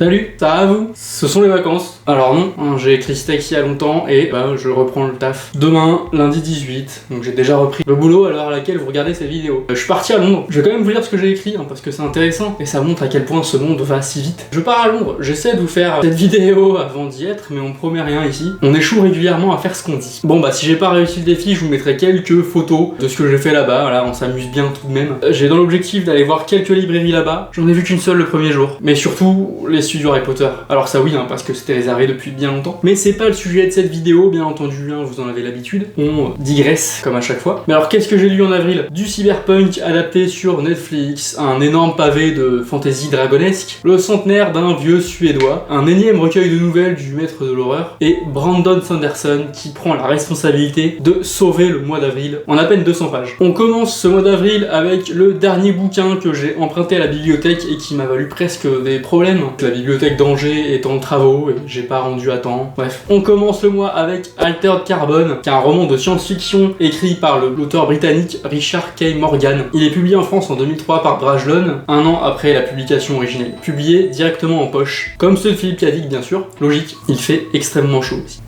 Salut, ça va vous? Ce sont les vacances. Alors non, j'ai écrit ce texte il y a longtemps et je reprends le taf. Demain, lundi 18, donc j'ai déjà repris le boulot à l'heure à laquelle vous regardez cette vidéo. Je suis parti à Londres. Je vais quand même vous lire ce que j'ai écrit parce que c'est intéressant et ça montre à quel point ce monde va si vite. Je pars à Londres, j'essaie de vous faire cette vidéo avant d'y être, mais on promet rien ici. On échoue régulièrement à faire ce qu'on dit. Bon si j'ai pas réussi le défi, je vous mettrai quelques photos de ce que j'ai fait là-bas. Voilà, on s'amuse bien tout de même. J'ai dans l'objectif d'aller voir quelques librairies là-bas. J'en ai vu qu'une seule le premier jour, mais surtout les studios Harry Potter. Alors ça oui, parce que c'était réservé depuis bien longtemps. Mais c'est pas le sujet de cette vidéo, bien entendu, vous en avez l'habitude. On digresse comme à chaque fois. Mais alors qu'est-ce que j'ai lu en avril? Du cyberpunk adapté sur Netflix, un énorme pavé de fantasy dragonesque, le centenaire d'un vieux suédois, un énième recueil de nouvelles du maître de l'horreur, et Brandon Sanderson qui prend la responsabilité de sauver le mois d'avril en à peine 200 pages. On commence ce mois d'avril avec le dernier bouquin que j'ai emprunté à la bibliothèque et qui m'a valu presque des problèmes. La bibliothèque d'Angers est en travaux et j'ai pas rendu à temps. Bref. On commence le mois avec Altered Carbon, qui est un roman de science-fiction écrit par l'auteur britannique Richard K. Morgan. Il est publié en France en 2003 par Brajlon, un an après la publication originelle. Publié directement en poche. Comme ceux de Philippe K. Dick, bien sûr. Logique, il fait extrêmement chaud aussi.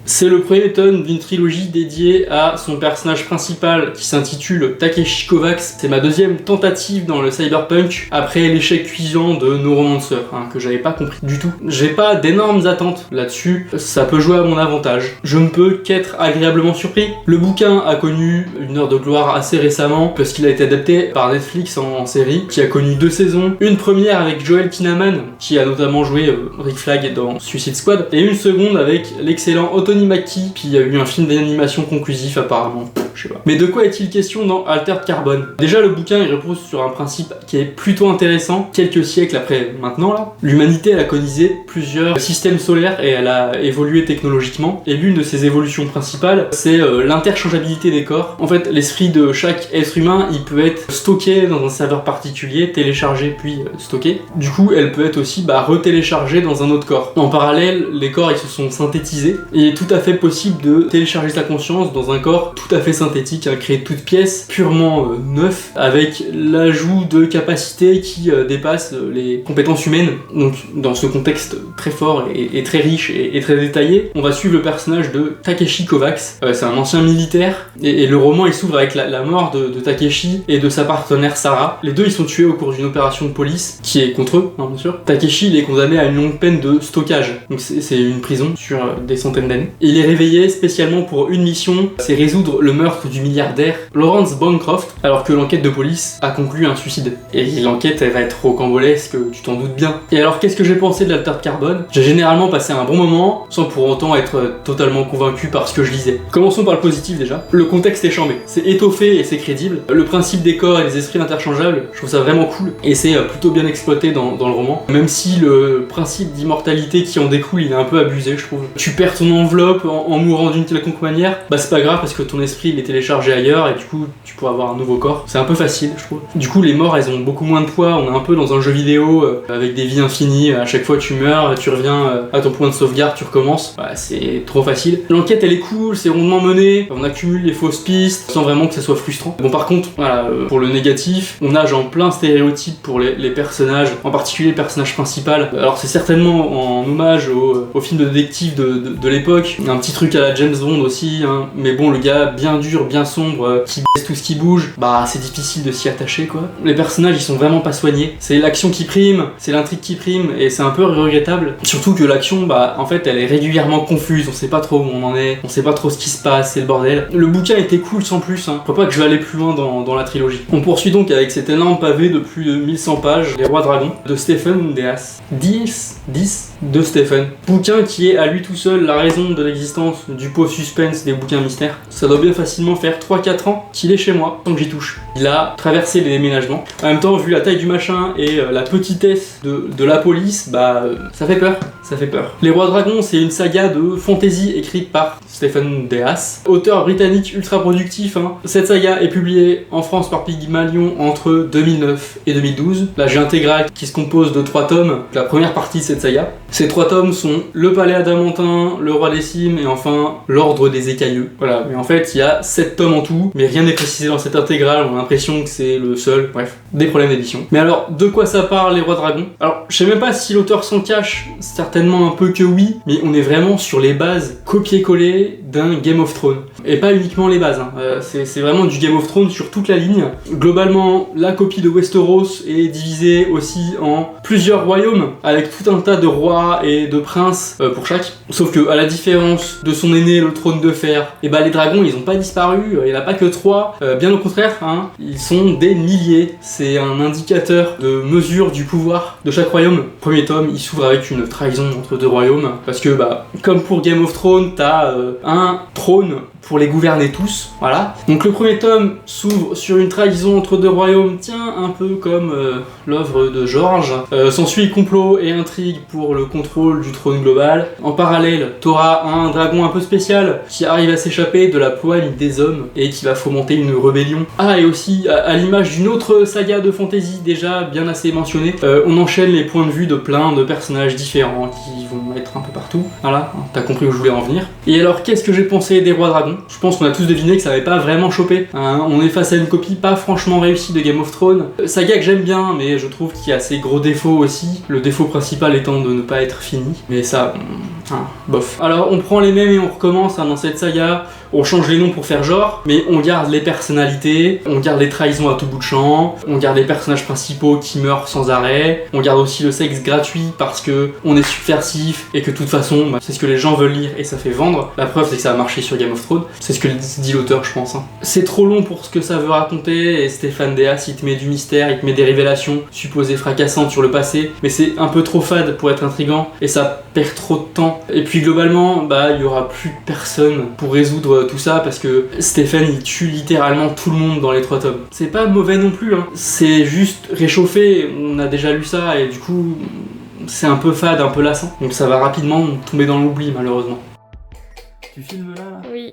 C'est le premier tome d'une trilogie dédiée à son personnage principal qui s'intitule Takeshi Kovacs. C'est ma deuxième tentative dans le cyberpunk après l'échec cuisant de Neuromancer, que j'avais pas compris du tout. J'ai pas d'énormes attentes là-dessus, ça peut jouer à mon avantage. Je ne peux qu'être agréablement surpris. Le bouquin a connu une heure de gloire assez récemment parce qu'il a été adapté par Netflix en série, qui a connu 2 saisons. Une première avec Joel Kinnaman, qui a notamment joué Rick Flag dans Suicide Squad, et une seconde avec l'excellent Anthony Mackie, puis il y a eu un film d'animation conclusif apparemment, je sais pas. Mais de quoi est-il question dans Altered Carbon? Déjà, le bouquin il repose sur un principe qui est plutôt intéressant. Quelques siècles après maintenant là, l'humanité elle a colonisé plusieurs systèmes solaires et elle a évolué technologiquement, et l'une de ses évolutions principales c'est l'interchangeabilité des corps. En fait, l'esprit de chaque être humain il peut être stocké dans un serveur particulier, téléchargé puis stocké. Du coup elle peut être aussi retéléchargée dans un autre corps. En parallèle, les corps ils se sont synthétisés et tout à fait possible de télécharger sa conscience dans un corps tout à fait synthétique, créé de toutes pièces, purement neuf, avec l'ajout de capacités qui dépassent les compétences humaines. Donc dans ce contexte très fort et très riche et très détaillé, on va suivre le personnage de Takeshi Kovacs. C'est un ancien militaire et le roman il s'ouvre avec la mort de Takeshi et de sa partenaire Sarah. Les deux ils sont tués au cours d'une opération de police qui est contre eux, bien sûr. Takeshi il est condamné à une longue peine de stockage, donc c'est une prison sur des centaines d'années. Il est réveillé spécialement pour une mission, c'est résoudre le meurtre du milliardaire Lawrence Bancroft, alors que l'enquête de police a conclu un suicide. Et l'enquête elle va être rocambolesque, tu t'en doutes bien. Et alors qu'est-ce que j'ai pensé de l'Altered Carbon? J'ai généralement passé un bon moment, sans pour autant être totalement convaincu par ce que je lisais. Commençons par le positif déjà. Le contexte est chambé, c'est étoffé et c'est crédible. Le principe des corps et des esprits interchangeables, je trouve ça vraiment cool, et c'est plutôt bien exploité dans le roman. Même si le principe d'immortalité qui en découle, il est un peu abusé, je trouve. Tu perds ton enveloppe en mourant d'une quelconque manière, c'est pas grave parce que ton esprit il est téléchargé ailleurs et du coup tu pourras avoir un nouveau corps. C'est un peu facile je trouve. Du coup les morts elles ont beaucoup moins de poids, on est un peu dans un jeu vidéo avec des vies infinies, à chaque fois tu meurs, tu reviens à ton point de sauvegarde, tu recommences. C'est trop facile. L'enquête elle est cool, c'est rondement mené, on accumule les fausses pistes sans vraiment que ça soit frustrant. Bon par contre, pour le négatif, on nage en plein stéréotype pour les personnages, en particulier le personnage principal. Alors c'est certainement en hommage au film de détective de l'époque, un petit truc à la James Bond aussi, mais bon le gars bien dur, bien sombre, qui baisse tout ce qui bouge, c'est difficile de s'y attacher quoi. Les personnages ils sont vraiment pas soignés, c'est l'action qui prime, c'est l'intrigue qui prime, et c'est un peu regrettable. Surtout que l'action, en fait elle est régulièrement confuse, on sait pas trop où on en est, on sait pas trop ce qui se passe, c'est le bordel. Le bouquin était cool sans plus, faut pas que je vais aller plus loin dans la trilogie. On poursuit donc avec cet énorme pavé de plus de 1100 pages, Les Rois Dragons, de Stephen Deas. 10 de Stephen. Bouquin qui est à lui tout seul la raison de l'existence du pot suspense des bouquins mystères. Ça doit bien facilement faire 3-4 ans qu'il est chez moi, tant que j'y touche. Il a traversé les déménagements. En même temps, vu la taille du machin et la petitesse de la police, ça fait peur. Ça fait peur. Les Rois Dragons, c'est une saga de fantasy écrite par Stephen Deas, auteur britannique ultra productif. Cette saga est publiée en France par Pygmalion entre 2009 et 2012. La j'ai intégrale qui se compose de 3 tomes, la première partie de cette saga. Ces 3 tomes sont Le Palais Adamantin, Le Roi des Cimes et enfin L'Ordre des Écailleux. Voilà, mais en fait il y a 7 tomes en tout, mais rien n'est précisé dans cette intégrale, on a l'impression que c'est le seul, bref, des problèmes d'édition. Mais alors, de quoi ça parle, les Rois Dragons? Alors, je sais même pas si l'auteur s'en cache, certainement un peu que oui, mais on est vraiment sur les bases copier-coller d'un Game of Thrones. Et pas uniquement les bases, hein. C'est vraiment du Game of Thrones sur toute la ligne. Globalement, la copie de Westeros est divisée aussi en plusieurs royaumes, avec tout un tas de rois et de princes pour chaque. Sauf que, à la différence de son aîné, le trône de fer, et bah les dragons ils ont pas disparu, il n'y en a pas que 3, bien au contraire, hein, ils sont des milliers. C'est un indicateur de mesure du pouvoir de chaque royaume. Premier tome, il s'ouvre avec une trahison entre 2 royaumes, parce que bah, comme pour Game of Thrones, t'as un trône pour les gouverner tous, voilà. Donc le premier tome s'ouvre sur une trahison entre 2 royaumes, tiens, un peu comme l'œuvre de George. S'ensuit complot et intrigue pour le contrôle du trône global. En parallèle, t'auras un dragon un peu spécial qui arrive à s'échapper de la poigne des hommes et qui va fomenter une rébellion. Ah, et aussi, à l'image d'une autre saga de fantasy déjà bien assez mentionnée, on enchaîne les points de vue de plein de personnages différents qui vont être un peu partout. Voilà, t'as compris où je voulais en venir. Et alors, qu'est-ce que j'ai pensé des Rois Dragons? Je pense qu'on a tous deviné que ça avait pas vraiment chopé. Hein, on est face à une copie pas franchement réussie de Game of Thrones. Saga que j'aime bien, mais je trouve qu'il y a ses gros défauts aussi. Le défaut principal étant de ne pas être fini. Mais ça, bof. Alors on prend les mêmes et on recommence dans cette saga. On change les noms pour faire genre, mais on garde les personnalités, on garde les trahisons à tout bout de champ, on garde les personnages principaux qui meurent sans arrêt, on garde aussi le sexe gratuit parce que on est subversif et que de toute façon, bah, c'est ce que les gens veulent lire et ça fait vendre. La preuve c'est que ça a marché sur Game of Thrones, c'est ce que dit l'auteur je pense. Hein. C'est trop long pour ce que ça veut raconter et Stéphane Deas il te met du mystère, il te met des révélations supposées fracassantes sur le passé, mais c'est un peu trop fade pour être intriguant et ça perd trop de temps. Et puis globalement, bah il y aura plus personne pour résoudre tout ça parce que Stéphane il tue littéralement tout le monde dans les 3 tomes. C'est pas mauvais non plus, hein. C'est juste réchauffé, on a déjà lu ça et du coup c'est un peu fade, un peu lassant. Donc ça va rapidement tomber dans l'oubli malheureusement. Tu filmes là? Oui.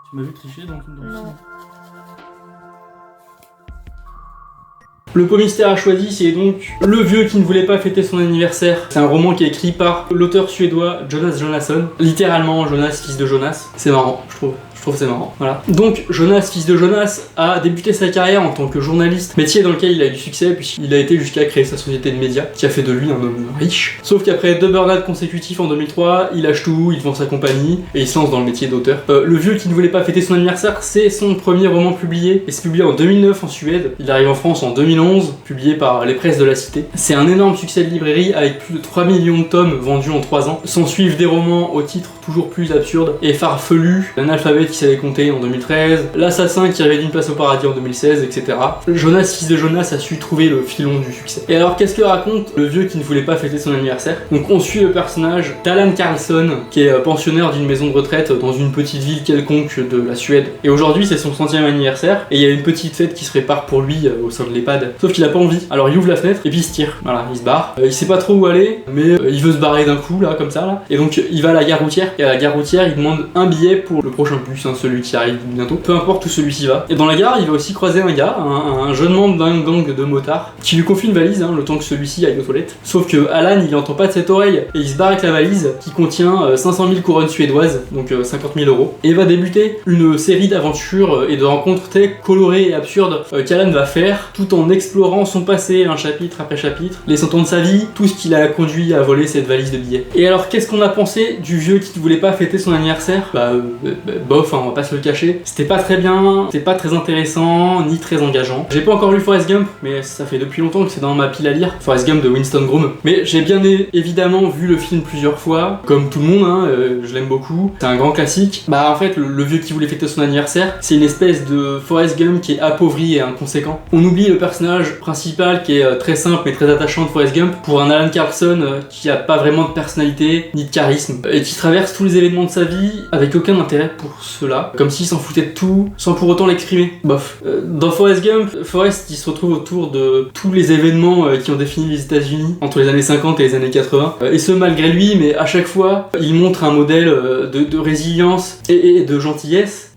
Tu m'as vu tricher dans le Non. Le pot mystère a choisi, c'est donc Le vieux qui ne voulait pas fêter son anniversaire. C'est un roman qui est écrit par l'auteur suédois Jonas Jonasson. Littéralement Jonas, fils de Jonas. C'est marrant, je trouve. Je trouve que c'est marrant, voilà. Donc Jonas, fils de Jonas, a débuté sa carrière en tant que journaliste, métier dans lequel il a eu du succès puisqu'il a été jusqu'à créer sa société de médias, qui a fait de lui un homme riche. Sauf qu'après 2 burn-out consécutifs en 2003, il lâche tout, il vend sa compagnie et il se lance dans le métier d'auteur. Le vieux qui ne voulait pas fêter son anniversaire, c'est son premier roman publié et c'est publié en 2009 en Suède. Il arrive en France en 2011, publié par les presses de la cité. C'est un énorme succès de librairie avec plus de 3 millions de tomes vendus en 3 ans. S'en suivent des romans au titre toujours plus absurde et farfelu, l'analphabète qui savait compter en 2013, l'assassin qui rêvait d'une place au paradis en 2016, etc. Jonas, fils de Jonas, a su trouver le filon du succès. Et alors qu'est-ce que raconte le vieux qui ne voulait pas fêter son anniversaire? Donc on suit le personnage d'Alan Carlson, qui est pensionnaire d'une maison de retraite dans une petite ville quelconque de la Suède. Et aujourd'hui c'est son 100e anniversaire, et il y a une petite fête qui se prépare pour lui au sein de l'EHPAD. Sauf qu'il a pas envie, alors il ouvre la fenêtre et puis il se tire. Voilà, il se barre. Il sait pas trop où aller, mais il veut se barrer d'un coup, là, comme ça, là. Et donc il va à la gare routière, et à la gare routière il demande un billet pour le prochain bus, hein, celui qui arrive bientôt, peu importe où celui-ci va. Et dans la gare, il va aussi croiser un gars, un jeune membre d'un gang de motards, qui lui confie une valise, hein, le temps que celui-ci aille aux toilettes. Sauf que Alan, il entend pas de cette oreille, et il se barre avec la valise, qui contient 500 000 couronnes suédoises, donc 50 000 €, et va débuter une série d'aventures et de rencontres très colorées et absurdes qu'Alan va faire, tout en explorant son passé, un chapitre après chapitre, les 100 ans de sa vie, tout ce qui l'a conduit à voler cette valise de billets. Et alors, qu'est-ce qu'on a pensé du vieux qui ne voulait pas fêter son anniversaire? Bof, hein, on va pas se le cacher. C'était pas très bien, c'était pas très intéressant, ni très engageant. J'ai pas encore lu Forrest Gump, mais ça fait depuis longtemps que c'est dans ma pile à lire. Forrest Gump de Winston Groom. Mais j'ai bien évidemment vu le film plusieurs fois, comme tout le monde, hein, je l'aime beaucoup. C'est un grand classique. Bah en fait, le vieux qui voulait fêter son anniversaire, c'est une espèce de Forrest Gump qui est appauvri et inconséquent. On oublie le personnage principal qui est très simple mais très attachant de Forrest Gump pour un Alan Carlson qui a pas vraiment de personnalité ni de charisme et qui traverse tous les événements de sa vie avec aucun intérêt pour cela, comme s'il s'en foutait de tout sans pour autant l'exprimer. Bof. Dans Forrest Gump, Forrest il se retrouve autour de tous les événements qui ont défini les États-Unis entre les années 50 et les années 80, et ce malgré lui, mais à chaque fois il montre un modèle de résilience et de gentillesse.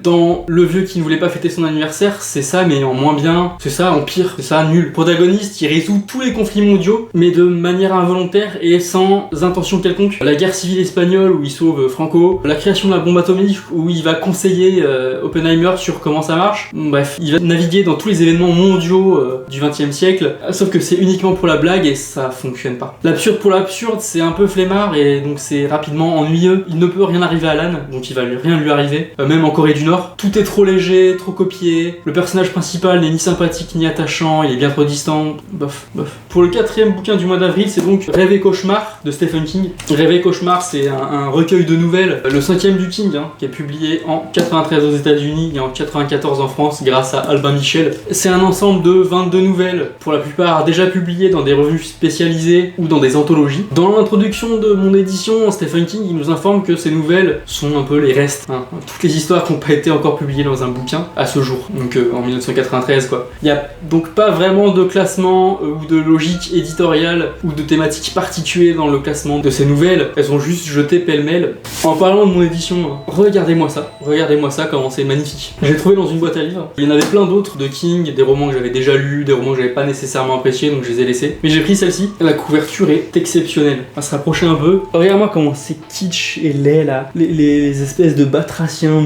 Dans Le vieux qui ne voulait pas fêter son anniversaire, c'est ça mais en moins bien, c'est ça en pire, c'est ça nul. Le protagoniste il résout tous les conflits mondiaux mais de manière involontaire et sans intention quelconque. La guerre civile espagnole où il sauve Franco, la création de la bombe atomique où il va conseiller Oppenheimer sur comment ça marche. Bref, il va naviguer dans tous les événements mondiaux du XXe siècle, sauf que c'est uniquement pour la blague et ça fonctionne pas. L'absurde pour l'absurde, c'est un peu flemmard et donc c'est rapidement ennuyeux. Il ne peut rien arriver à Alan, donc il va rien lui arriver, même en Corée du Nord. Tout est trop léger, trop copié, le personnage principal n'est ni sympathique ni attachant, il est bien trop distant, bof. Pour le 4e bouquin du mois d'avril, c'est donc Rêve et Cauchemar de Stephen King. Rêve et Cauchemar, c'est un recueil de nouvelles, le 5e du King, qui est publié en 93 aux États-Unis et en 94 en France grâce à Albin Michel. C'est un ensemble de 22 nouvelles, pour la plupart déjà publiées dans des revues spécialisées ou dans des anthologies. Dans l'introduction de mon édition, Stephen King il nous informe que ces nouvelles sont un peu les restes, toutes les histoires qui n'ont pas été encore publiées dans un bouquin à ce jour, donc en 1993 quoi. Il n'y a donc pas vraiment de classement ou de logique éditoriale ou de thématique particulière dans le classement de ces nouvelles, elles sont juste jetées pêle-mêle. En parlant de mon édition, regardez-moi ça comment c'est magnifique. J'ai trouvé dans une boîte à livres, il y en avait plein d'autres de King, des romans que j'avais déjà lus, des romans que j'avais pas nécessairement appréciés donc je les ai laissés, mais j'ai pris celle-ci, la couverture est exceptionnelle. On va se rapprocher un peu, regarde-moi comment c'est kitsch et laid là, les espèces de batraciens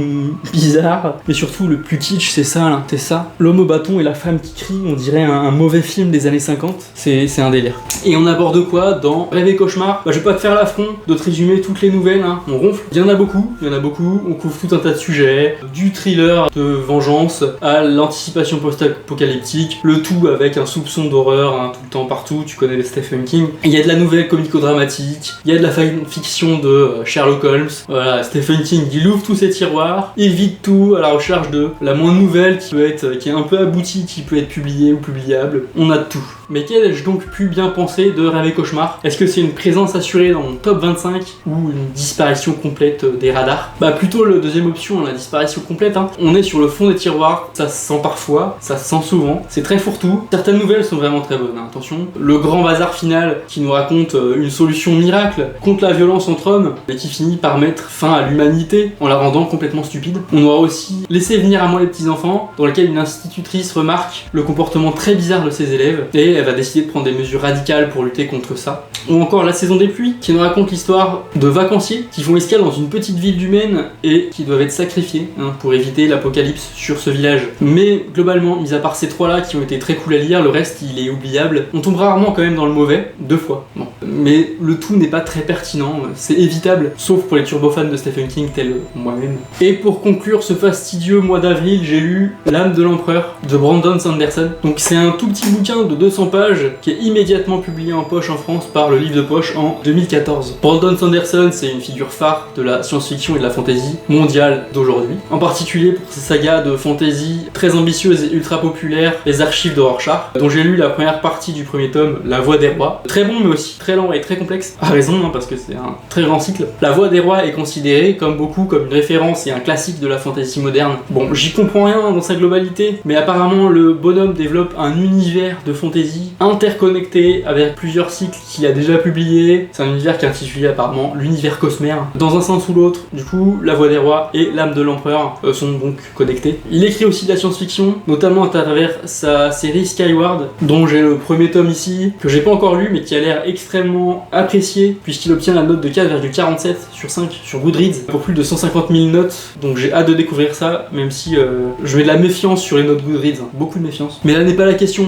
bizarres, mais surtout le plus kitsch c'est ça là, c'est ça, l'homme au bâton et la femme qui crie, on dirait un mauvais film des années 50, c'est un délire. Et on aborde quoi dans Rêve et Cauchemar? Je vais pas te faire l'affront de te résumer toutes les nouvelles, on ronfle, il y en a beaucoup, on couvre tout un tas de sujets, du thriller de vengeance à l'anticipation post-apocalyptique, le tout avec un soupçon d'horreur tout le temps partout, tu connais les Stephen King. Il y a de la nouvelle comico-dramatique, il y a de la fiction de Sherlock Holmes. Voilà, Stephen King, il ouvre tous ses tiroirs, il vide tout à la recherche de la moindre nouvelle qui est un peu aboutie, qui peut être publiée ou publiable. On a de tout. Mais qu'ai-je donc pu bien penser de Rêve et Cauchemar? Est-ce que c'est une présence assurée dans mon top 25 ou une disparition complète des radars? Bah plutôt la deuxième option, la disparition complète. On est sur le fond des tiroirs, ça se sent parfois, ça se sent souvent, c'est très fourre-tout. Certaines nouvelles sont vraiment très bonnes, attention. Le grand bazar final qui nous raconte une solution miracle contre la violence entre hommes et qui finit par mettre fin à l'humanité en la rendant complètement stupide. On aura aussi Laissez venir à moi les petits enfants, dans lequel une institutrice remarque le comportement très bizarre de ses élèves et elle va décider de prendre des mesures radicales pour lutter contre ça. Ou encore La saison des pluies, qui nous raconte l'histoire de vacanciers qui font escale dans une petite ville du Maine et qui doivent être sacrifiés pour éviter l'apocalypse sur ce village. Mais globalement, mis à part ces trois-là qui ont été très cool à lire, le reste il est oubliable. On tombe rarement quand même dans le mauvais, 2 fois. Bon. Mais le tout n'est pas très pertinent, c'est évitable, sauf pour les turbofans de Stephen King tels moi-même. Et pour conclure ce fastidieux mois d'avril, j'ai lu L'âme de l'empereur de Brandon Sanderson. Donc c'est un tout petit bouquin de 200 pages qui est immédiatement publié en poche en France par le livre de poche en 2014. Brandon Sanderson, c'est une figure phare de la science-fiction et de la fantasy mondiale d'aujourd'hui. En particulier pour ses sagas de fantasy très ambitieuses et ultra populaires, Les Archives de Rorschach, dont j'ai lu la première partie du premier tome, La Voix des Rois. Très bon mais aussi très lent et très complexe. À raison, parce que c'est un très grand cycle. La Voix des Rois est considérée comme beaucoup comme une référence et un classique de la fantasy moderne. Bon, j'y comprends rien dans sa globalité, mais apparemment le bonhomme développe un univers de fantasy interconnecté avec plusieurs cycles qu'il a déjà publiés. C'est un univers qui est intitulé apparemment l'univers Cosmère. Dans un sens ou l'autre, du coup, La Voix des Rois et L'âme de l'empereur sont donc connectés. Il écrit aussi de la science-fiction, notamment à travers sa série Skyward, dont j'ai le premier tome ici, que j'ai pas encore lu, mais qui a l'air extrêmement apprécié, puisqu'il obtient la note de 4,47 sur 5 sur Goodreads, pour plus de 150 000 notes, donc j'ai hâte de découvrir ça, même si je mets de la méfiance sur les notes Goodreads, beaucoup de méfiance. Mais là n'est pas la question,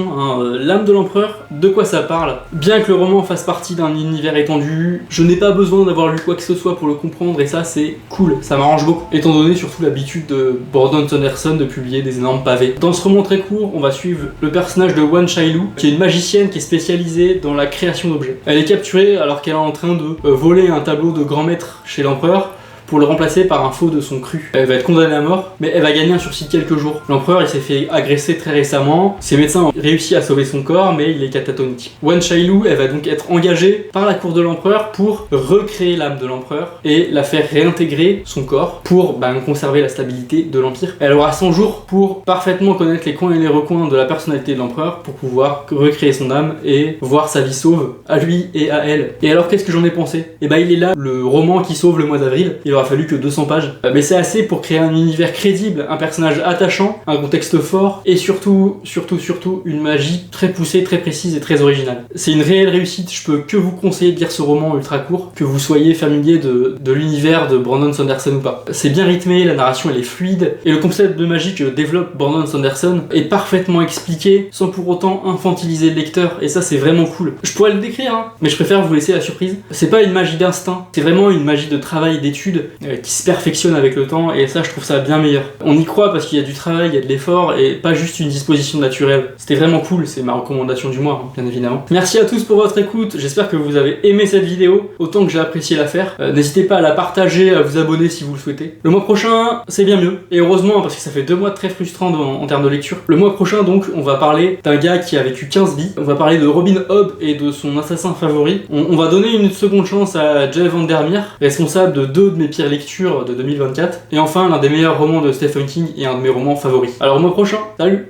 L'âme de l'empereur, de quoi ça parle? Bien que le roman fasse partie d'un univers étendu, je n'ai pas besoin d'avoir lu quoi que ce soit pour le comprendre, et ça c'est cool, ça m'arrange beaucoup, étant donné surtout l'habitude de Brandon Sanderson de publier des énormes pavés. Dans ce roman très court, on va suivre le personnage de Wan Shailu, qui est une magicienne qui est spécialisée dans la création d'objets. Elle est capturée alors qu'elle est en train de voler un tableau de grand maître chez l'empereur, pour le remplacer par un faux de son cru. Elle va être condamnée à mort, mais elle va gagner un sursis de quelques jours. L'empereur, il s'est fait agresser très récemment, ses médecins ont réussi à sauver son corps, mais il est catatonique. Wan Shailu, elle va donc être engagée par la cour de l'empereur pour recréer l'âme de l'empereur et la faire réintégrer son corps pour conserver la stabilité de l'empire. Elle aura 100 jours pour parfaitement connaître les coins et les recoins de la personnalité de l'empereur pour pouvoir recréer son âme et voir sa vie sauve à lui et à elle. Et alors qu'est-ce que j'en ai pensé? Et il est là, le roman qui sauve le mois d'avril. Il aura fallu que 200 pages. Mais c'est assez pour créer un univers crédible, un personnage attachant, un contexte fort et surtout une magie très poussée, très précise et très originale. C'est une réelle réussite, je peux que vous conseiller de lire ce roman ultra court, que vous soyez familier de l'univers de Brandon Sanderson ou pas. C'est bien rythmé, la narration elle est fluide, et le concept de magie que développe Brandon Sanderson est parfaitement expliqué, sans pour autant infantiliser le lecteur, et ça c'est vraiment cool. Je pourrais le décrire, hein, mais je préfère vous laisser la surprise. C'est pas une magie d'instinct, c'est vraiment une magie de travail, d'étude, qui se perfectionne avec le temps, et ça je trouve ça bien meilleur. On y croit parce qu'il y a du travail, il y a de l'effort, et pas juste une disposition naturelle. C'était vraiment cool, c'est ma recommandation du mois, hein, bien évidemment. Merci à tous pour votre écoute, j'espère que vous avez aimé cette vidéo, autant que j'ai apprécié la faire. N'hésitez pas à la partager, à vous abonner si vous le souhaitez. Le mois prochain, c'est bien mieux, et heureusement, parce que ça fait 2 mois très frustrants en termes de lecture. Le mois prochain, donc, on va parler d'un gars qui a vécu 15 vies, on va parler de Robin Hobb et de son assassin favori. On va donner une seconde chance à Jay Vandermeer, responsable de 2 de mes pires lectures de 2024, et enfin l'un des meilleurs romans de Stephen King et un de mes romans favoris. Alors au mois prochain, salut!